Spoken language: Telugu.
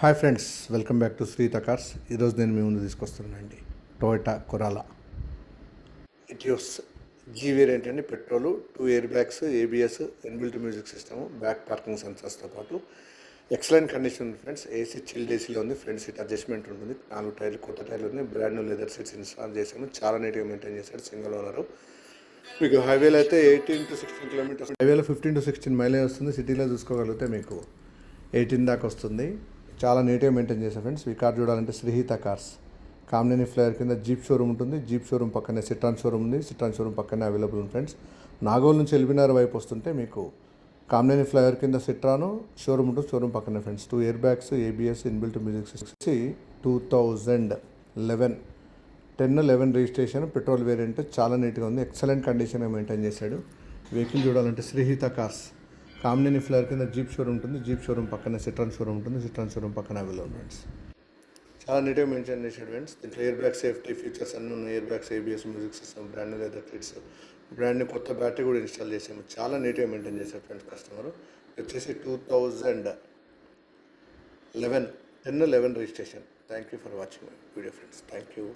Hi friends, welcome back to Sritha cars. ఈరోజు నేను మీ ముందు తీసుకొస్తున్నానండి Toyota Corolla Etios G variant అండి. Petrol, 2 air bags, ABS, inbuilt music system, back parking సెన్సర్స్తో పాటు ఎక్సలెంట్ కండిషన్ ఉంది ఫ్రెండ్స్. ఏసీ చిల్డ్ ఏసీలో ఉంది. ఫ్రంట్ సీట్ అడ్జస్ట్మెంట్ ఉంటుంది. 4 టైర్లు కొత్త టైర్లు ఉన్నాయి. Brand new leather seats install చేశాను. చాలా నీట్గా మెయింటైన్ చేశాడు. Single owner. మీకు హైవేలో అయితే 18 to 16 కిలోమీటర్స్, హైవేలో 15 to 16 మైలేజ్ వస్తుంది. సిటీలో చూసుకోగలిగితే మీకు 18 దాకా వస్తుంది. చాలా నీట్గా మెయింటైన్ చేశారు ఫ్రెండ్స్. ఈ కార్ చూడాలంటే శ్రీహిత కార్స్ కామినేని ఫ్లైర్ కింద జీప్ షోరూమ్ ఉంటుంది. జీప్ షోరూమ్ పక్కనే సిట్రాన్ షోరూమ్ ఉంది. సిట్రాన్ షోరూమ్ పక్కనే అవైలబుల్ ఉంది ఫ్రెండ్స్. నాగోల్ నుంచి ఎల్బీనగర్ వైపు వస్తుంటే మీకు కామినేని ఫ్లైర్ కింద సిట్రాను షోరూమ్ ఉంటుంది. షోరూమ్ పక్కనే friends. 2 air bags, ABS, inbuilt music system. 2011 10-11 registration, petrol variant. చాలా నీట్గా ఉంది. ఎక్సలెంట్ కండిషన్గా మెయింటైన్ చేశాడు. వెహికల్ చూడాలంటే శ్రీహిత కార్స్ కామినేని ఫ్లైర్ కింద జీప్ షోరూమ్ ఉంటుంది. జీప్ షోరూమ్ పక్కన సిట్రాన్ షోరూమ్ ఉంటుంది. సిట్రాన్ షోరూమ్ పక్కన అవైలబుల్ ఫ్రెండ్స్. చాలా నీట్గా మెయింటైన్ చేశాడు ఫ్రెండ్స్. దీంట్లో ఎయిర్ బ్యాగ్ సేఫ్టీ ఫీచర్స్ అన్నీ ఉన్నాయి. Air bags, ABS, music system, brand leather seats, brand కొత్త బ్యాటరీ కూడా ఇన్స్టాల్ చేసాము. చాలా నీట్గా మెయింటైన్ చేశారు ఫ్రెండ్స్ కస్టమర్. వచ్చేసి 2011 10-11 registration. Thank you for watching my video friends. Thank you.